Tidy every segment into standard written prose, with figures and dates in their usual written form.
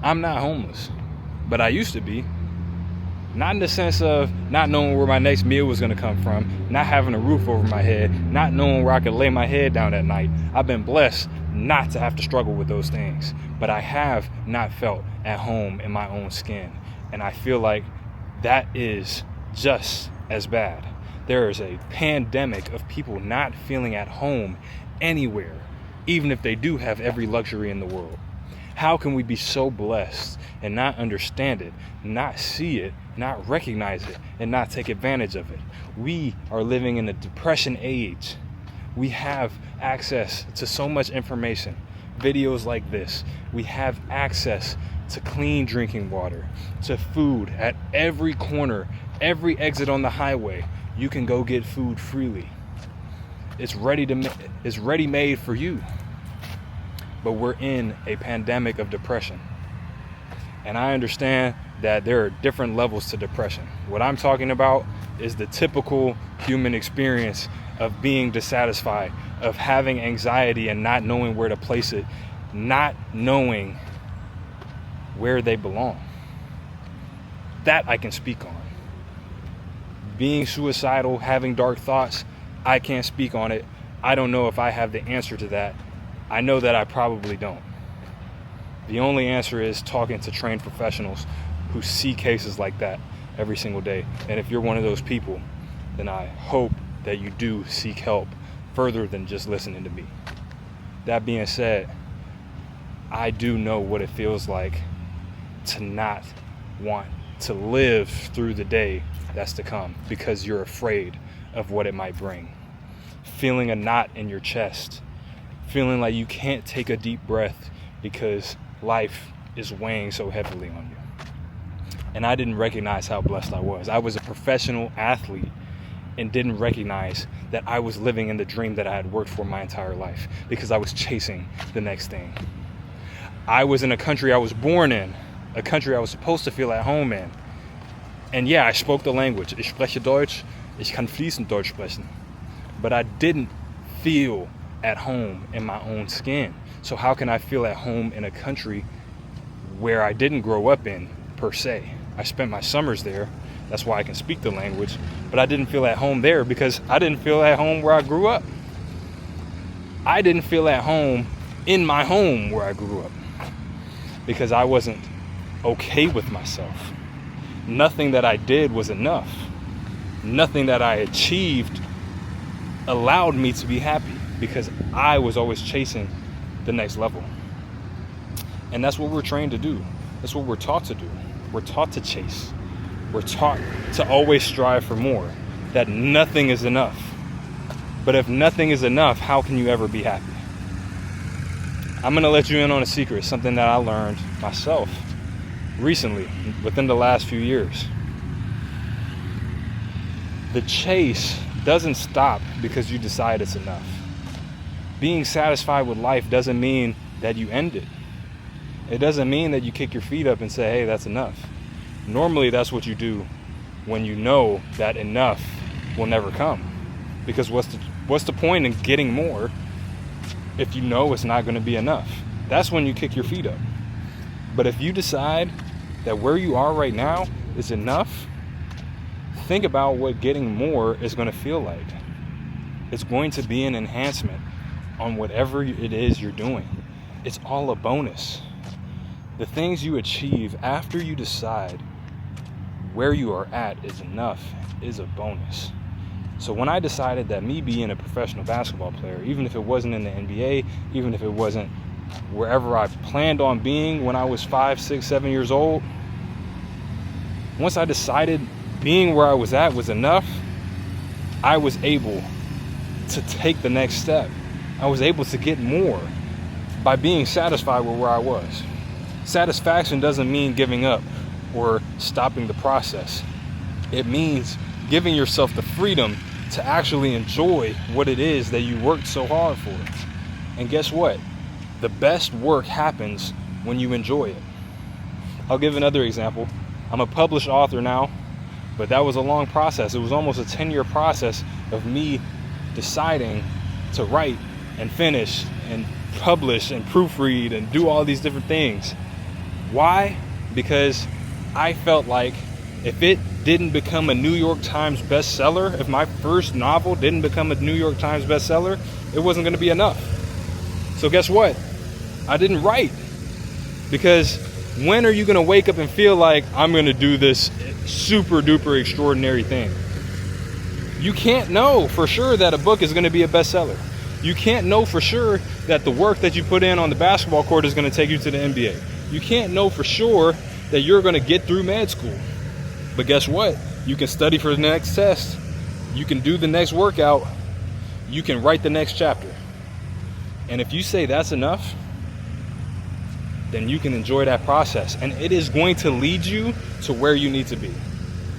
I'm not homeless, but I used to be. Not in the sense of not knowing where my next meal was going to come from, not having a roof over my head, not knowing where I could lay my head down at night. I've been blessed not to have to struggle with those things, but I have not felt at home in my own skin. And I feel like that is just as bad. There is a pandemic of people not feeling at home anywhere, even if they do have every luxury in the world. How can we be so blessed and not understand it, not see it, not recognize it, and not take advantage of it? We are living in a depression age. We have access to so much information, videos like this. We have access to clean drinking water, to food at every corner, every exit on the highway. You can go get food freely. It's ready-made for you. But we're in a pandemic of depression. And I understand that there are different levels to depression. What I'm talking about is the typical human experience of being dissatisfied, of having anxiety and not knowing where to place it, not knowing where they belong. That I can speak on. Being suicidal, having dark thoughts, I can't speak on it. I don't know if I have the answer to that. I know that I probably don't. The only answer is talking to trained professionals who see cases like that every single day. And if you're one of those people, then I hope that you do seek help further than just listening to me. That being said, I do know what it feels like to not want to live through the day that's to come because you're afraid of what it might bring. Feeling a knot in your chest, feeling like you can't take a deep breath because life is weighing so heavily on you. And I didn't recognize how blessed I was. I was a professional athlete and didn't recognize that I was living in the dream that I had worked for my entire life because I was chasing the next thing. I was in a country I was born in, a country I was supposed to feel at home in. And yeah, I spoke the language. Ich spreche Deutsch. Ich kann fließend Deutsch sprechen. But I didn't feel at home in my own skin. So how can I feel at home in a country where I didn't grow up in, per se? I spent my summers there. That's why I can speak the language. But I didn't feel at home there because I didn't feel at home where I grew up. I didn't feel at home in my home where I grew up because I wasn't okay with myself. Nothing that I did was enough. Nothing that I achieved allowed me to be happy because I was always chasing the next level. And that's what we're trained to do. That's what we're taught to do. We're taught to chase. We're taught to always strive for more, that nothing is enough. But if nothing is enough, how can you ever be happy? I'm going to let you in on a secret, something that I learned myself recently, within the last few years. The chase doesn't stop because you decide it's enough. Being satisfied with life doesn't mean that you end it. It doesn't mean that you kick your feet up and say, hey, that's enough. Normally, that's what you do when you know that enough will never come. Because what's the point in getting more if you know it's not going to be enough? That's when you kick your feet up. But if you decide that where you are right now is enough, think about what getting more is going to feel like. It's going to be an enhancement on whatever it is you're doing. It's all a bonus. The things you achieve after you decide where you are at is enough is a bonus. So when I decided that me being a professional basketball player, even if it wasn't in the NBA, even if it wasn't wherever I planned on being when I was 5, 6, 7 years old, once I decided being where I was at was enough, I was able to take the next step. I was able to get more by being satisfied with where I was. Satisfaction doesn't mean giving up or stopping the process. It means giving yourself the freedom to actually enjoy what it is that you worked so hard for. And guess what? The best work happens when you enjoy it. I'll give another example. I'm a published author now, but that was a long process. It was almost a 10-year process of me deciding to write and finish and publish and proofread and do all these different things. Why? Because I felt like if it didn't become a New York Times bestseller, if my first novel didn't become a New York Times bestseller, it wasn't going to be enough. So guess what? I didn't write. Because when are you going to wake up and feel like I'm going to do this super duper extraordinary thing? You can't know for sure that a book is going to be a bestseller. You can't know for sure that the work that you put in on the basketball court is going to take you to the NBA. You can't know for sure that you're going to get through med school. But guess what? You can study for the next test. You can do the next workout. You can write the next chapter. And if you say that's enough, then you can enjoy that process. And it is going to lead you to where you need to be.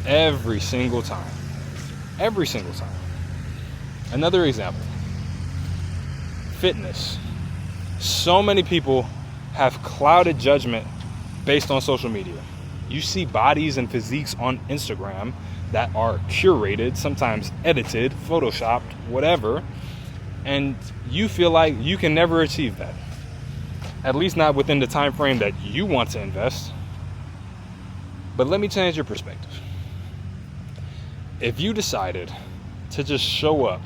Every single time. Every single time. Another example. Fitness. So many people have clouded judgment based on social media. You see bodies and physiques on Instagram that are curated, sometimes edited, photoshopped, whatever, and you feel like you can never achieve that. At least not within the time frame that you want to invest. But let me change your perspective. If you decided to just show up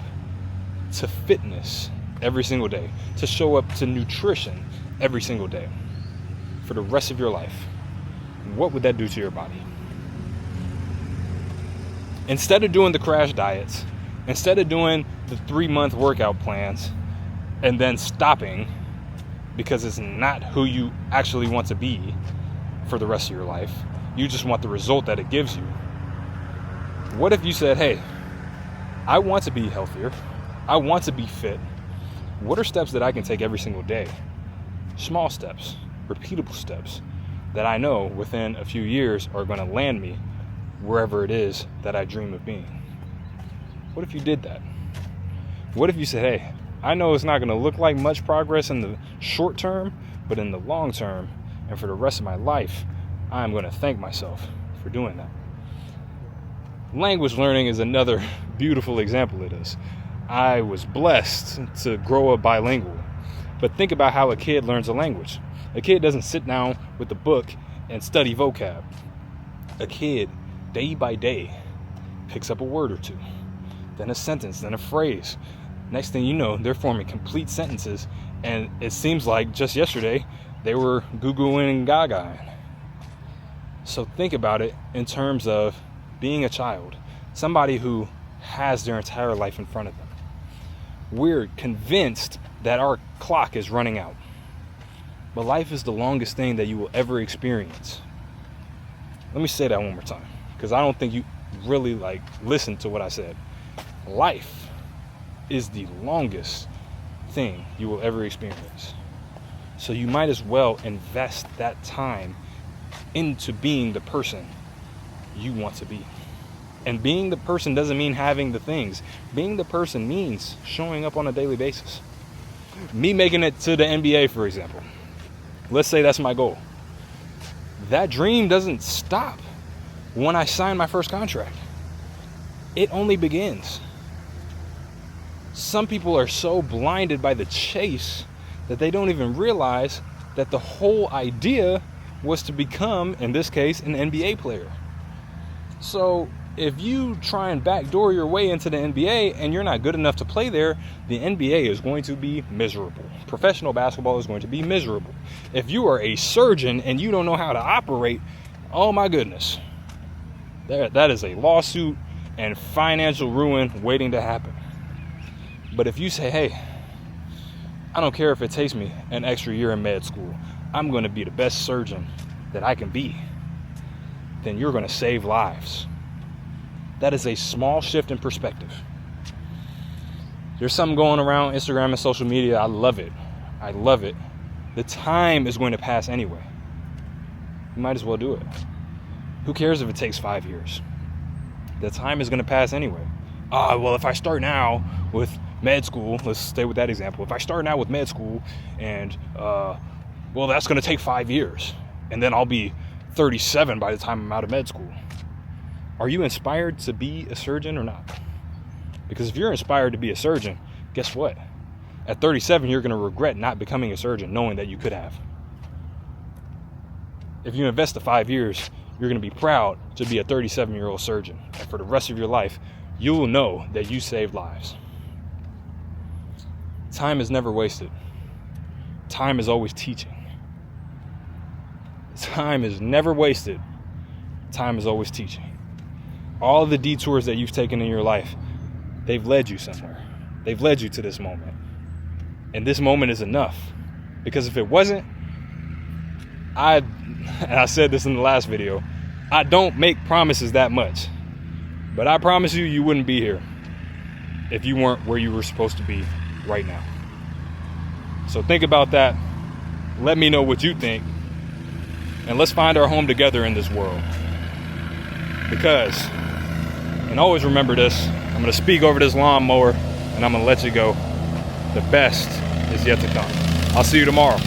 to fitness every single day, to show up to nutrition every single day for the rest of your life, what would that do to your body? Instead of doing the crash diets, instead of doing the 3-month workout plans and then stopping because it's not who you actually want to be for the rest of your life, you just want the result that it gives you. What if you said, hey, I want to be healthier, I want to be fit. What are steps that I can take every single day? Small steps, repeatable steps that I know within a few years are going to land me wherever it is that I dream of being. What if you did that? What if you said, hey, I know it's not going to look like much progress in the short term, but in the long term and for the rest of my life, I'm going to thank myself for doing that. Language learning is another beautiful example of this. I was blessed to grow up bilingual, but think about how a kid learns a language. A kid doesn't sit down with a book and study vocab. A kid, day by day, picks up a word or two, then a sentence, then a phrase. Next thing you know, they're forming complete sentences, and it seems like just yesterday they were goo-gooing and gaga. So think about it in terms of being a child, somebody who has their entire life in front of them. We're convinced that our clock is running out. But life is the longest thing that you will ever experience. Let me say that one more time, because I don't think you really listened to what I said. Life is the longest thing you will ever experience. So you might as well invest that time into being the person you want to be. And being the person doesn't mean having the things. Being the person means showing up on a daily basis. Me making it to the NBA, for example. Let's say that's my goal. That dream doesn't stop when I sign my first contract. It only begins. Some people are so blinded by the chase that they don't even realize that the whole idea was to become, in this case, an NBA player. So if you try and backdoor your way into the NBA and you're not good enough to play there, the NBA is going to be miserable. Professional basketball is going to be miserable. If you are a surgeon and you don't know how to operate, oh my goodness. That is a lawsuit and financial ruin waiting to happen. But if you say, hey, I don't care if it takes me an extra year in med school, I'm going to be the best surgeon that I can be, then you're going to save lives. That is a small shift in perspective. There's something going around Instagram and social media. I love it. I love it. The time is going to pass anyway. You might as well do it. Who cares if it takes 5 years? The time is going to pass anyway. Well, if I start now with med school, let's stay with that example. If I start now with med school and, well, that's going to take 5 years. And then I'll be 37 by the time I'm out of med school. Are you inspired to be a surgeon or not? Because if you're inspired to be a surgeon, guess what? At 37, you're going to regret not becoming a surgeon, knowing that you could have. if you invest the 5 years, you're going to be proud to be a 37-year-old surgeon. And for the rest of your life, you will know that you saved lives. Time is never wasted. Time is always teaching. Time is never wasted. Time is always teaching. All the detours that you've taken in your life, they've led you somewhere. They've led you to this moment. And this moment is enough. Because if it wasn't, and I said this in the last video, I don't make promises that much. But I promise you, you wouldn't be here if you weren't where you were supposed to be right now. So think about that. Let me know what you think. And let's find our home together in this world. Because, and always remember this, I'm going to speak over this lawnmower and I'm going to let you go. The best is yet to come. I'll see you tomorrow.